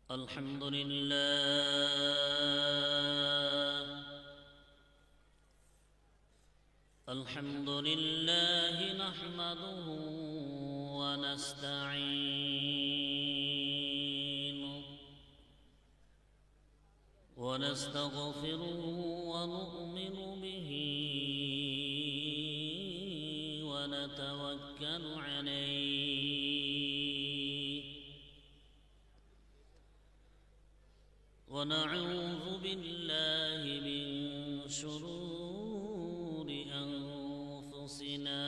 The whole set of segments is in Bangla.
الحمد لله نحمده ونستعينه ونستغفره ونؤمن به ونتوكل عليه ونعوذ بالله من شرور أنفسنا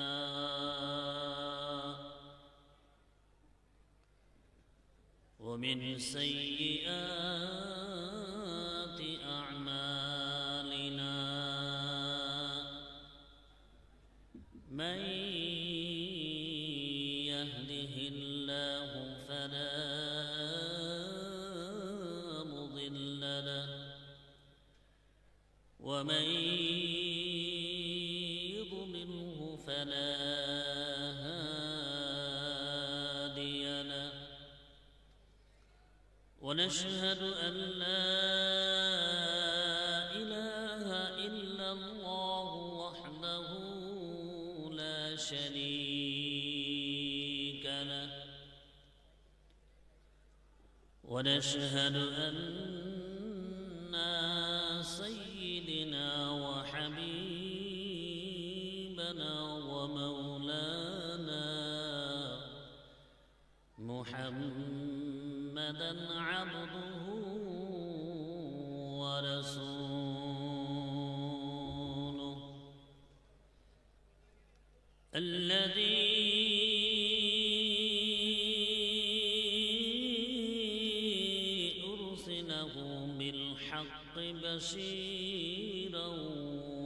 ومن سيئات أعمالنا من يهده الله فلا مضل له ومن يضلله فلا هادي له ونشهد أن لا إله إلا الله وحده لا شريك له ونشهد أن سيدنا وحبيبنا ومولانا محمدًا عبده ورسوله الذي أرسله بالحق بشيرًا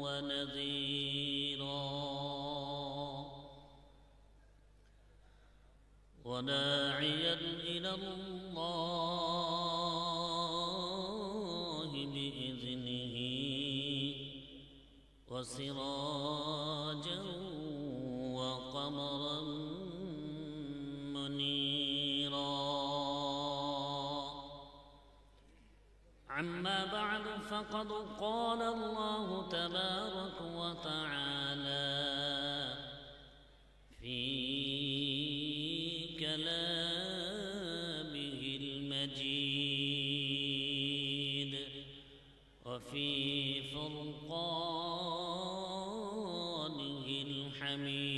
ونذيرًا وداعيًا إلى الله بإذنه وسراجًا وقمرًا منيرًا. أما بعد فقد قال الله تبارك وتعالى في كلامه المجيد وفي فرقانه الحميد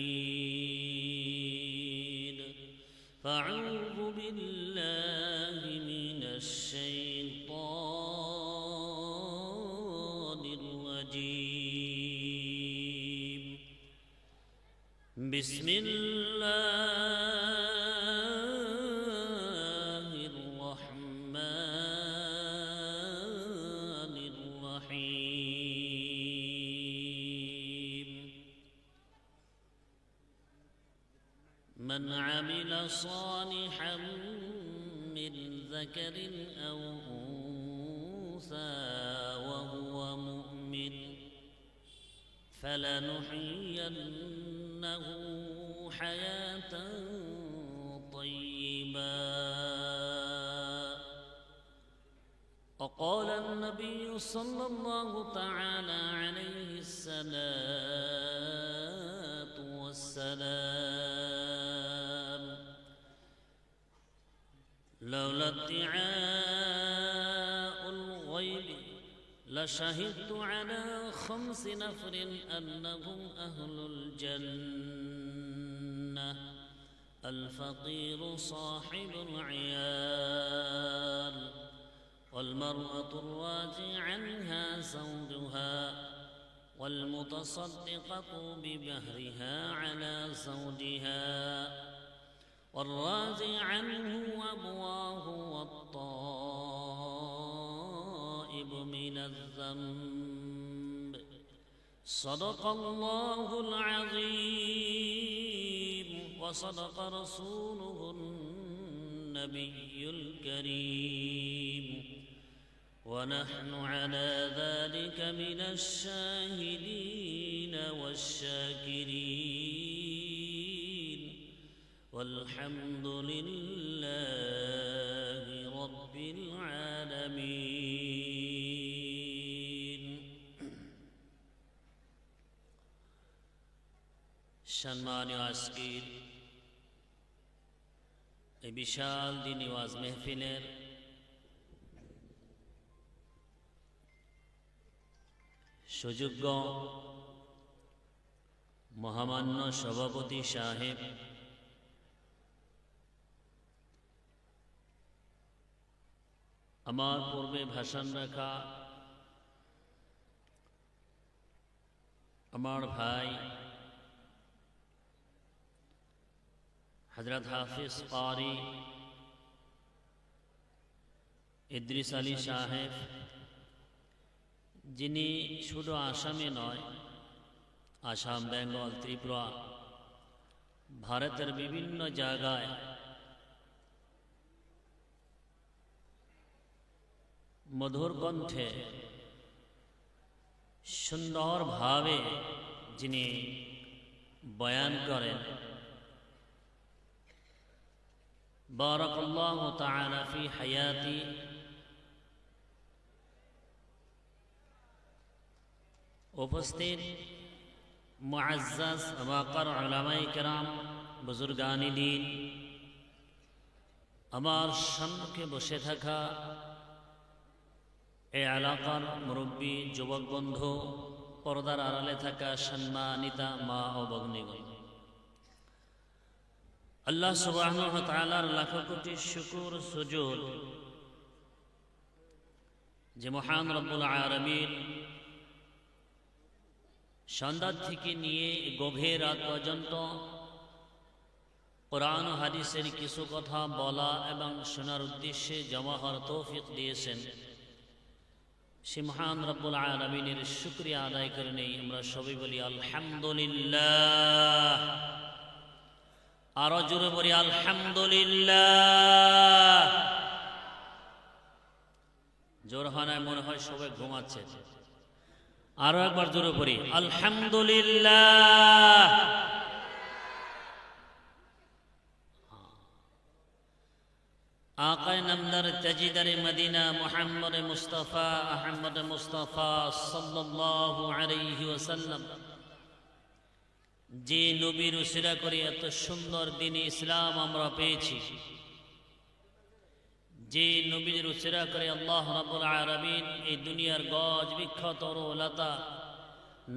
فأعوذ بالله من الشيطان الرجيم بسم الله الرحمن الرحيم من عمل صالحا من ذكر أو أنثى وهو مؤمن فلنحيينه حياة طيبة. وقال النبي صلى الله تعالى عليه الصلاة والسلام لولا ادعاء الغيب لشهدت على 5 نفر أنهم أهل الجنة: الفقير صاحب العيال، والمرأة الراجي عنها زوجها، والمتصدقة بمهرها على زوجها، والراجي عنه أبواه، والطائب من الذنب. صدق الله العظيم وصدق رسوله النبي الكريم، ونحن على ذلك من الشاهدين والشاكرين، والحمد لله رب العالمين. সম্মানীয় আজকের এই বিশাল দ্বীনি ওয়াজ মেহফিলের সুযোগ্য মহামান্য সভাপতি সাহেব, আমার পূর্বে ভাষণ রাখা আমার ভাই হযরত হাফিজ কারি ইদ্রিস আলী সাহেব, যিনি শুধু আসামে নয়, আসাম, বেঙ্গল, ত্রিপুরা, ভারতের বিভিন্ন জায়গায় মধুর কণ্ঠে সুন্দরভাবে যিনি বয়ান করেন, বারাকাল্লাহু তাআলা ফি হায়াতি। উপস্থিত মুআজ্জাজ ওয়াকার উলামায়ে কেরাম, বুজুর্গানি দ্বীন, আমার সম্মুখে বসে থাকা এই এলাকার মুরব্বী, যুবক বন্ধু, পর্দার আড়ালে থাকা সম্মানিতা মা ও ভগ্নীগণ, আল্লাহ সুবহানাহু ওয়া তাআলার লাখ কোটি শুকর সুজুদ যে মহান রব্বুল আলামিন সন্ধ্যা থেকে নিয়ে গভীর রাত পর্যন্ত কোরআন ও হাদিসের কিছু কথা বলা এবং শোনার উদ্দেশ্যে জমা হওয়ার তৌফিক দিয়েছেন, সে মহান রব্বুল আলামিনের শুকরিয়া আদায় করে নেই। আমরা সবাই বলি আলহামদুলিল্লাহ। আরো জোরে বলি আলহামদুলিল্লাহ। জোর হয় না, মনে হয় সবাই ঘুমাচ্ছে। আরো একবার জোরে পড়ি আলহামদুলিল্লাহ। আকায়ে নামদার তাজিদারে মদিনা মুহাম্মদ মুস্তাফা আহমদ মুস্তাফা সাল্লাল্লাহু আলাইহি ওয়াসাল্লাম, যে নবীর উসিলা করে এত সুন্দর দ্বীন ইসলাম আমরা পেয়েছি, যে নবীর উসিলা করে আল্লাহ রাব্বুল আলামিন এই দুনিয়ার গজ বৃক্ষ তরুলতা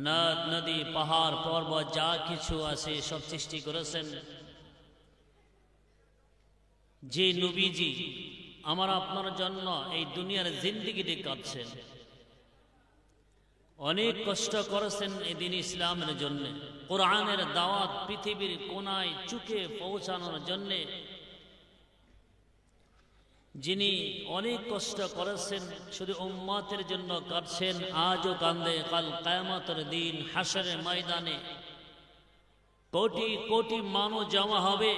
নদ নদী পাহাড় পর্বত যা কিছু আছে সব সৃষ্টি করেছেন, যে নবীজি আমার আপনার জন্য এই দুনিয়ার জিন্দেগিটি কাটছেন, অনেক কষ্ট করেছেন এই দ্বীন ইসলামের জন্য, কোরআনের দাওয়াত পৃথিবীর কোনায় চুকে পৌঁছানোর জন্য যিনি অনেক কষ্ট করেছেন, শুধু উম্মতের জন্য কাঁদছেন, আজও কান্দে। কাল কিয়ামতের দিন হাশরের ময়দানে কোটি কোটি মানুষ জমা হবে,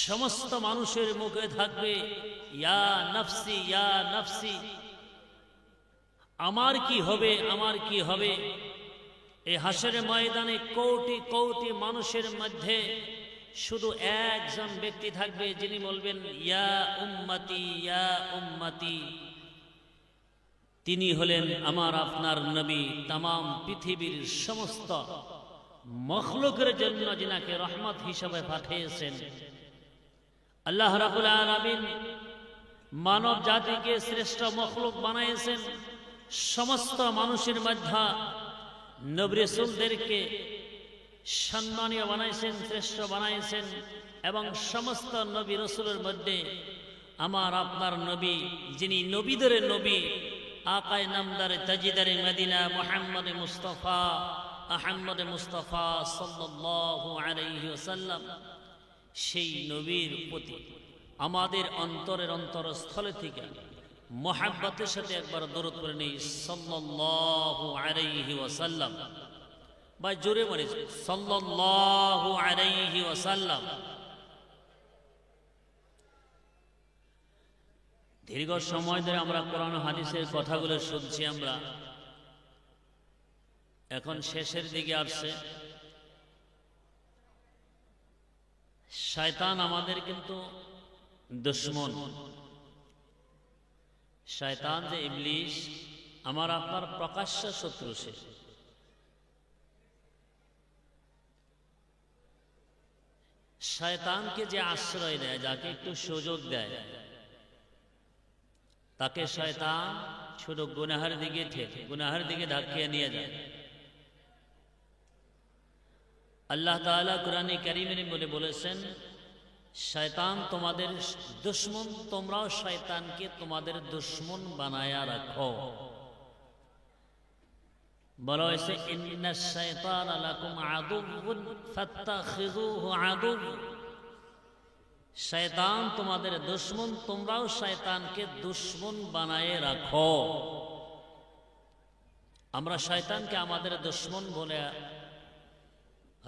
সমস্ত মানুষের মুখে থাকবে ইয়া নফসি ইয়া নফসি, আমার কি হবে, আমার কি হবে। এই হাশরের ময়দানে কোটি কোটি মানুষের মধ্যে শুধু একজন ব্যক্তি থাকবে, যিনি বলবেন ইয়া উম্মতি ইয়া উম্মতি। তিনি হলেন আমার আপনার নবী, তামাম পৃথিবীর সমস্ত মখলুকের জন্য যিনাকে রহমত হিসেবে পাঠিয়েছেন। আল্লাহ রাব্বুল আলামিন মানব জাতিকে শ্রেষ্ঠ মখলুক বানিয়েছেন, সমস্ত মানুষের মধ্যে নবী রাসূলদেরকে সম্মানীয় বানাইছেন, শ্রেষ্ঠ বানাইছেন, এবং সমস্ত নবী রাসূলের মধ্যে আমার আপনার নবী, যিনি নবীদের নবী, আকায়ে নামদার তাজিদারে মদিনা মুহাম্মদ মুস্তাফা আহমদ মুস্তাফা সাল্লাল্লাহু আলাইহি ওয়াসাল্লাম, সেই নবীর প্রতি আমাদের অন্তরের অন্তরস্থলে থেকে মহাব্বতের সাথে একবার দরুদ পড়ে নেই সাল্লাল্লাহু আলাইহি ওয়াসাল্লাম। ভাই জোরে বলি সাল্লাল্লাহু আলাইহি ওয়াসাল্লাম। দীর্ঘ সময় ধরে আমরা কোরআন হাদিসের কথাগুলো শুনছি, আমরা এখন শেষের দিকে আসছে। শয়তান আমাদের কিন্তু দুশমন, শয়তান যে ইবলিস আমার আপনার প্রকাশ্য শত্রু, সে শয়তানকে যে আশ্রয় দেয়, যাকে একটু সুযোগ দেয়, তাকে শয়তান শুধু গুনাহের দিকে ধাক্কিয়ে নিয়ে যায়। আল্লাহ তাআলা কোরআনে কারীমের মধ্যে বলেছেন, শয়তান তোমাদের দুশমন, তোমরাও শয়তানকে তোমাদের দুশমন বানায়া রাখো। বলা হয়েছে, ইন্নাশ শাইতানা লাকুম আদুউন ফাত্তাখিযুহু আদুউ। শয়তান তোমাদের দুশমন, তোমরাও শয়তানকে দুশমন বানায়ে রাখো। আমরা শয়তানকে আমাদের দুশমন বলে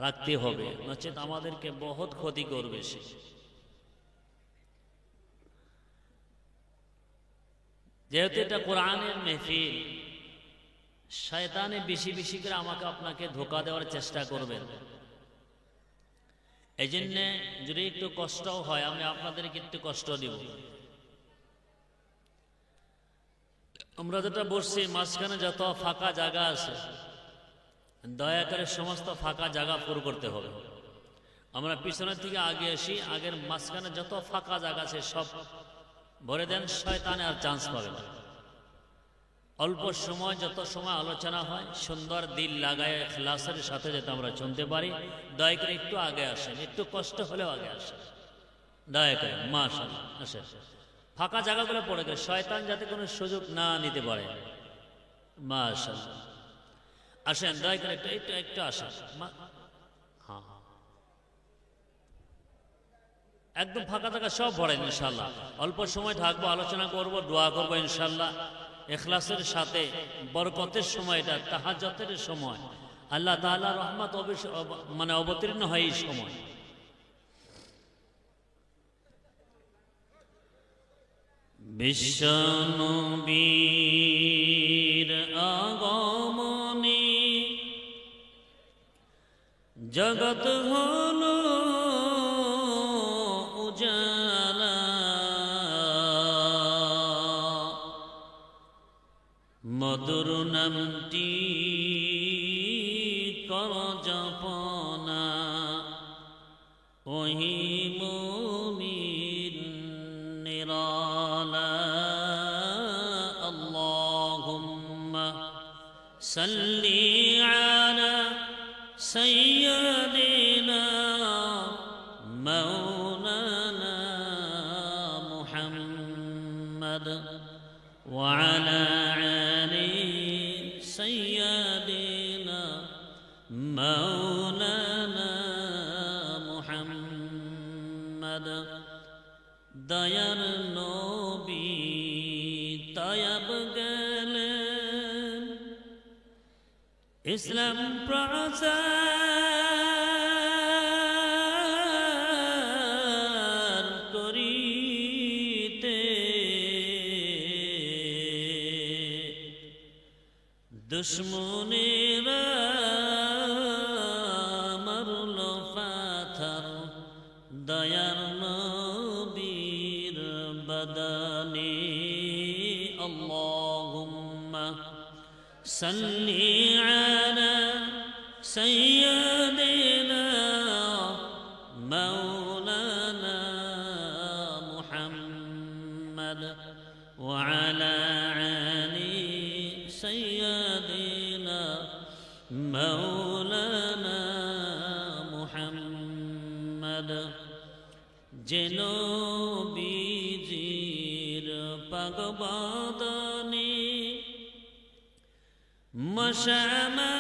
রাখতে হবে, নচেত আমাদেরকে বহুত ক্ষতি করবে সে। যেহেতু এটা কোরআনের মেহফিল, শয়তানে বেশি বেশি করে আমাকে আপনাকে ধোঁকা দেওয়ার চেষ্টা করবেন। এই জন্য যদি একটু কষ্টও হয়, আমি আপনাদেরকে একটু কষ্ট দিব। আমরা যেটা বসছি, মাঝখানে যত ফাঁকা জায়গা আছে, দয়া করে সমস্ত ফাঁকা জায়গা পুরো করতে হবে। আমরা পিছনের থেকে আগে আসি, আগের মাঝখানে যত ফাঁকা জায়গা আছে সব ভরে দেন, শয়তানে আর চান্স পাবে না। অল্প সময়, যত সময় আলোচনা হয়, সুন্দর দিল লাগায় ইখলাসের সাথে যাতে আমরা শুনতে পারি, দয়া করে একটু আগে আসেন, একটু কষ্ট হলেও আগে আসেন, দয়া করে। মাশাআল্লাহ, আসেন। ফাঁকা জায়গাগুলো পড়ে গেছে, শয়তান যাতে কোনো সুযোগ না নিতে পারে। মাশাআল্লাহ, আসেন, দয়া করে একটু একটু একটু আসেন। হ্যাঁ, একদম ফাঁকা জায়গা সব ভরেন ইনশাআল্লাহ। অল্প সময় থাকবো, আলোচনা করব, দোয়া করবো ইনশাআল্লাহ ইখলাসের সাথে। বরকতের সময়, এটা তাহাজ্জুদের সময়, আল্লাহ তাআলা রহমত মানে অবতীর্ণ হয় এই সময়। বিশ্ব নবীর আগমনে জগৎ হলো উজালা, মধুর নামটি কর জপনা, ওহি মুমিন নিরালা। আল্লাহুম্মা সাল্লি আলা সাইয়্যিদিনা মাওলানা মুহাম্মদ ওয়া আলা سيدنا مولانا محمد। দয়ার নবী তয়ব গেলেন, ইসলাম প্রচার করিতে, দুশ্মনেরা মারল পাথর দয়ার নবীর বদনে। আল্লাহুম্মা সাল্লি আলা সাইয়্যিদিনা মাওলানা মুহাম্মদ ওয়া আলা আলি سيدنا مولانا محمد। যেন বীজির পাগবাদনে মশামা